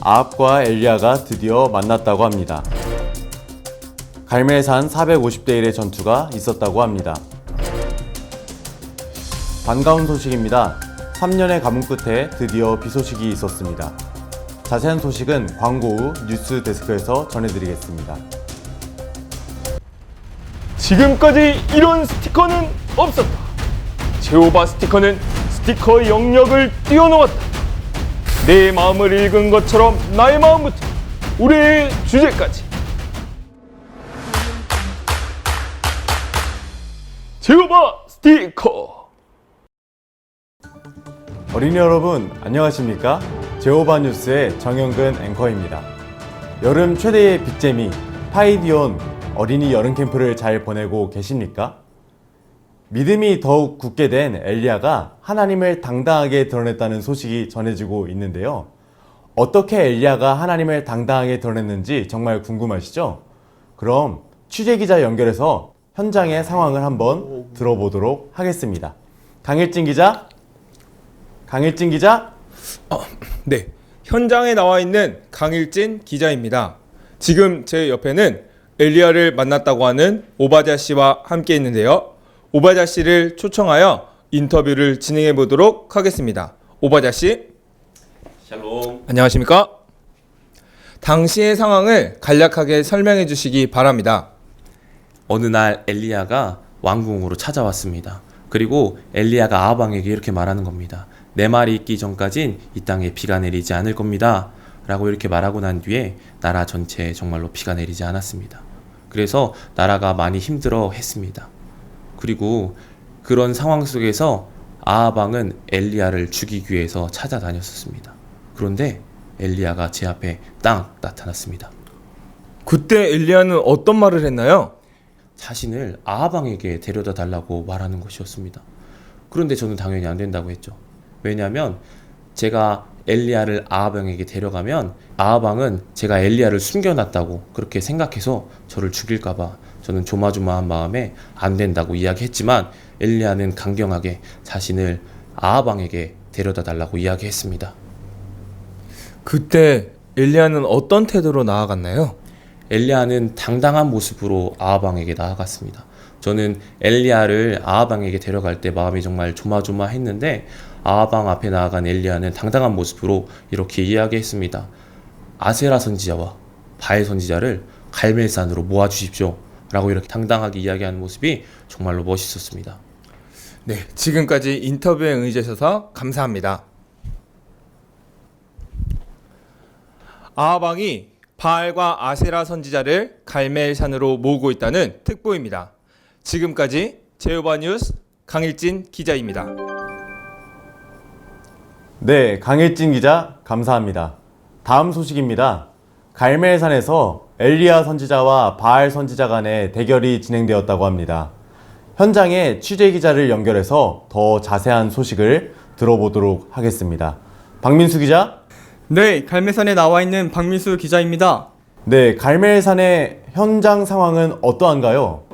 아합과 엘리야가 드디어 만났다고 합니다. 갈멜산 450대 1의 전투가 있었다고 합니다. 반가운 소식입니다. 3년의 가뭄 끝에 드디어 비 소식이 있었습니다. 자세한 소식은 광고 후 뉴스 데스크에서 전해드리겠습니다. 지금까지 이런 스티커는 없었다. 제호바 스티커는 스티커 영역을 뛰어넘었다. 내 마음을 읽은 것처럼 나의 마음부터 우리의 주제까지. 제호바 스티커. 어린이 여러분 안녕하십니까? 제호바 뉴스의 정영근 앵커입니다. 여름 최대의 빅재미 파이디온 어린이 여름 캠프를 잘 보내고 계십니까? 믿음이 더욱 굳게 된 엘리야가 하나님을 당당하게 드러냈다는 소식이 전해지고 있는데요. 어떻게 엘리야가 하나님을 당당하게 드러냈는지 정말 궁금하시죠? 그럼 취재기자 연결해서 현장의 상황을 한번 들어보도록 하겠습니다. 강일진 기자. 네, 현장에 나와 있는 강일진 기자입니다. 지금 제 옆에는 엘리야를 만났다고 하는 오바댜 씨와 함께 있는데요. 오바댜 씨를 초청하여 인터뷰를 진행해 보도록 하겠습니다. 오바댜 씨. 샬롬. 안녕하십니까? 당시의 상황을 간략하게 설명해 주시기 바랍니다. 어느 날 엘리야가 왕궁으로 찾아왔습니다. 그리고 엘리야가 아합 왕에게 이렇게 말하는 겁니다. 내 말이 있기 전까진 이 땅에 비가 내리지 않을 겁니다. 라고 이렇게 말하고 난 뒤에 나라 전체에 정말로 비가 내리지 않았습니다. 그래서 나라가 많이 힘들어 했습니다. 그리고 그런 상황 속에서 아합 왕은 엘리야를 죽이기 위해서 찾아다녔었습니다. 그런데 엘리야가 제 앞에 딱 나타났습니다. 그때 엘리야는 어떤 말을 했나요? 자신을 아합 왕에게 데려다 달라고 말하는 것이었습니다. 그런데 저는 당연히 안 된다고 했죠. 왜냐하면 제가 엘리야를 아합 왕에게 데려가면 아합 왕은 제가 엘리야를 숨겨놨다고 그렇게 생각해서 저를 죽일까봐 저는 조마조마한 마음에 안 된다고 이야기했지만 엘리야는 강경하게 자신을 아합 왕에게 데려다 달라고 이야기했습니다. 그때 엘리야는 어떤 태도로 나아갔나요? 엘리야는 당당한 모습으로 아합 왕에게 나아갔습니다. 저는 엘리야를 아합 왕에게 데려갈 때 마음이 정말 조마조마했는데 아합 왕 앞에 나아간 엘리야는 당당한 모습으로 이렇게 이야기했습니다. 아세라 선지자와 바알 선지자를 갈멜산으로 모아주십시오. 라고 이렇게 당당하게 이야기하는 모습이 정말로 멋있었습니다. 네, 지금까지 인터뷰에 응해주셔서 감사합니다. 아합 왕이 바알과 아세라 선지자를 갈멜산으로 모으고 있다는 특보입니다. 지금까지 제호바 뉴스 강일진 기자입니다. 네, 강일진 기자 감사합니다. 다음 소식입니다. 갈멜산에서 엘리야 선지자와 바알 선지자 간의 대결이 진행되었다고 합니다. 현장에 취재 기자를 연결해서 더 자세한 소식을 들어보도록 하겠습니다. 박민수 기자. 네, 갈멜산에 나와 있는 박민수 기자입니다. 네, 갈멜산의 현장 상황은 어떠한가요?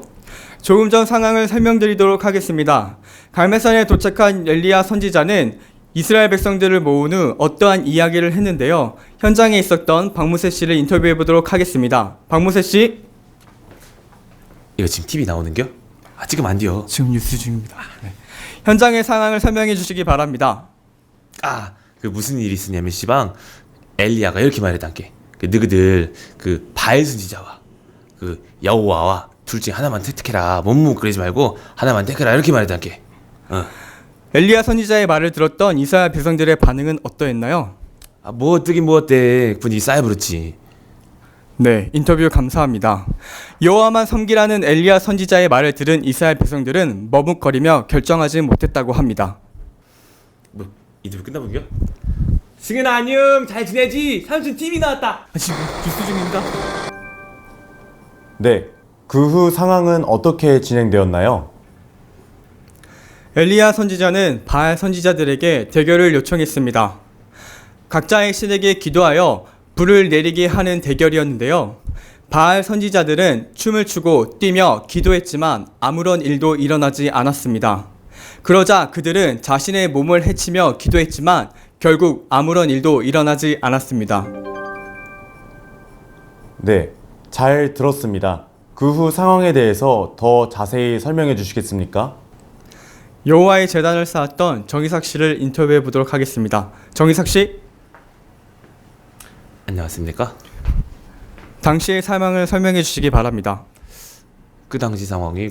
조금 전 상황을 설명드리도록 하겠습니다. 갈멜산에 도착한 엘리야 선지자는 이스라엘 백성들을 모은 후 어떠한 이야기를 했는데요. 현장에 있었던 박무세 씨를 인터뷰해 보도록 하겠습니다. 박무세 씨. 이거 지금 TV 나오는겨? 지금 안 돼요. 지금 뉴스 중입니다. 네. 현장의 상황을 설명해 주시기 바랍니다. 그 무슨 일이 있었냐면 시방 엘리야가 이렇게 말했단께. 그 너희들 그 바알 선지자와 그 여호와와 둘 중에 하나만 택해라. 몸무그리지 말고 하나만 택해라. 이렇게 말했단께. 엘리야 선지자의 말을 들었던 이스라엘 백성들의 반응은 어떠했나요? 뭐 어떠긴 뭐 어때. 분위기 쌓여버렸지. 네, 인터뷰 감사합니다. 여호와만 섬기라는 엘리야 선지자의 말을 들은 이스라엘 백성들은 머뭇거리며 결정하지 못했다고 합니다. 뭐 인터뷰 끝나본겨? 승현아 안녕. 잘 지내지? 삼촌 TV 나왔다. 지금 뉴스 중입니다. 네, 그 후 상황은 어떻게 진행되었나요? 엘리야 선지자는 바알 선지자들에게 대결을 요청했습니다. 각자의 신에게 기도하여 불을 내리게 하는 대결이었는데요. 바알 선지자들은 춤을 추고 뛰며 기도했지만 아무런 일도 일어나지 않았습니다. 그러자 그들은 자신의 몸을 해치며 기도했지만 결국 아무런 일도 일어나지 않았습니다. 네, 잘 들었습니다. 그 후 상황에 대해서 더 자세히 설명해 주시겠습니까? 여호와의 제단을 쌓았던 정의삭 씨를 인터뷰해 보도록 하겠습니다. 정의삭 씨, 안녕하십니까? 당시의 상황을 설명해 주시기 바랍니다. 그 당시 상황이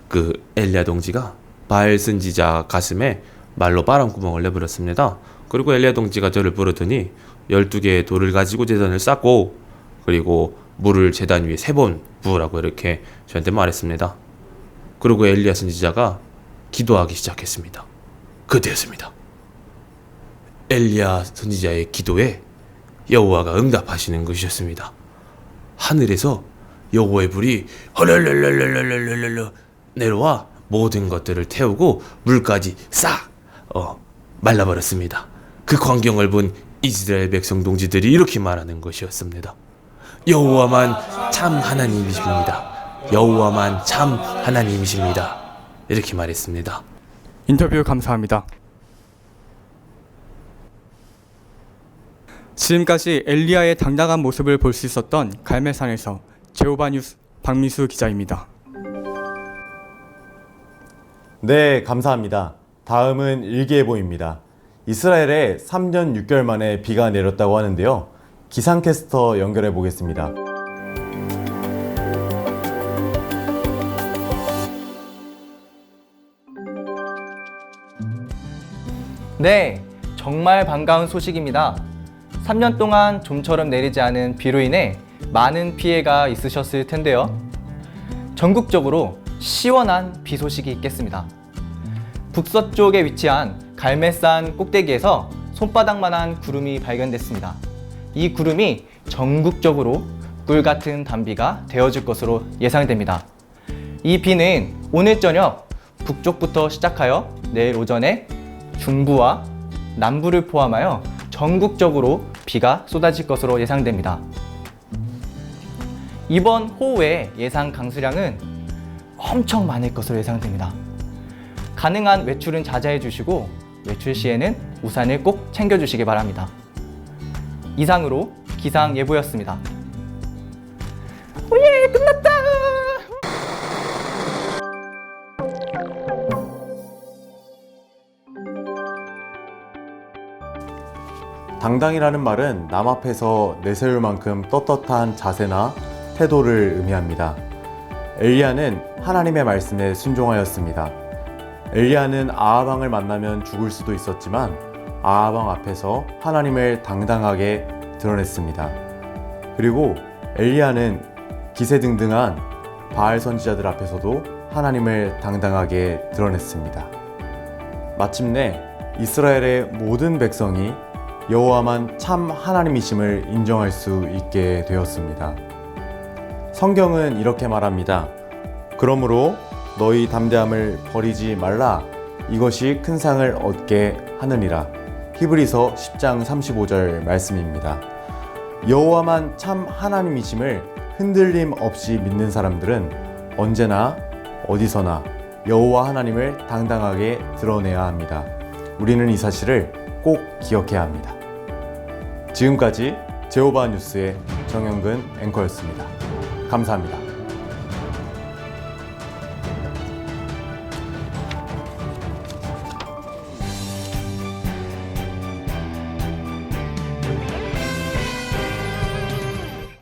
그 엘리야 동지가 바알 선지자 가슴에 말로 바람구멍을 내버렸습니다. 그리고 엘리야 동지가 저를 부르더니 12개의 돌을 가지고 제단을 쌓고 그리고 물을 제단 위에 3번 부으라고 이렇게 저한테 말했습니다. 그리고 엘리야 선지자가 기도하기 시작했습니다. 그때였습니다. 엘리야 선지자의 기도에 여호와가 응답하시는 것이었습니다. 하늘에서 여호와의 불이 헐랄랄랄랄랄랄랄 내려와 모든 것들을 태우고 물까지 싹 말라버렸습니다. 그 광경을 본 이스라엘 백성 동지들이 이렇게 말하는 것이었습니다. 여호와만 참 하나님이십니다. 여호와만 참 하나님이십니다. 이렇게 말했습니다. 인터뷰 감사합니다. 지금까지 엘리야의 당당한 모습을 볼 수 있었던 갈멜산에서 제호바 뉴스 박민수 기자입니다. 네, 감사합니다. 다음은 일기예보입니다. 이스라엘에 3년 6개월 만에 비가 내렸다고 하는데요. 기상캐스터 연결해 보겠습니다. 네, 정말 반가운 소식입니다. 3년 동안 좀처럼 내리지 않은 비로 인해 많은 피해가 있으셨을 텐데요. 전국적으로 시원한 비 소식이 있겠습니다. 북서쪽에 위치한 갈멜산 꼭대기에서 손바닥만한 구름이 발견됐습니다. 이 구름이 전국적으로 꿀같은 단비가 되어줄 것으로 예상됩니다. 이 비는 오늘 저녁 북쪽부터 시작하여 내일 오전에 중부와 남부를 포함하여 전국적으로 비가 쏟아질 것으로 예상됩니다. 이번 호우의 예상 강수량은 엄청 많을 것으로 예상됩니다. 가능한 외출은 자제해 주시고 외출 시에는 우산을 꼭 챙겨 주시기 바랍니다. 이상으로 기상 예보였습니다. 오예, 끝났다! 당당이라는 말은 남 앞에서 내세울 만큼 떳떳한 자세나 태도를 의미합니다. 엘리야는 하나님의 말씀에 순종하였습니다. 엘리야는 아하방을 만나면 죽을 수도 있었지만 아하방 앞에서 하나님을 당당하게 드러냈습니다. 그리고 엘리야는 기세등등한 바알 선지자들 앞에서도 하나님을 당당하게 드러냈습니다. 마침내 이스라엘의 모든 백성이 여호와만 참 하나님이심을 인정할 수 있게 되었습니다. 성경은 이렇게 말합니다. 그러므로 너희 담대함을 버리지 말라. 이것이 큰 상을 얻게 하느니라. 히브리서 10장 35절 말씀입니다. 여호와만 참 하나님이심을 흔들림 없이 믿는 사람들은 언제나 어디서나 여호와 하나님을 당당하게 드러내야 합니다. 우리는 이 사실을 꼭 기억해야 합니다. 지금까지 제호바 뉴스의 정영근 앵커였습니다. 감사합니다.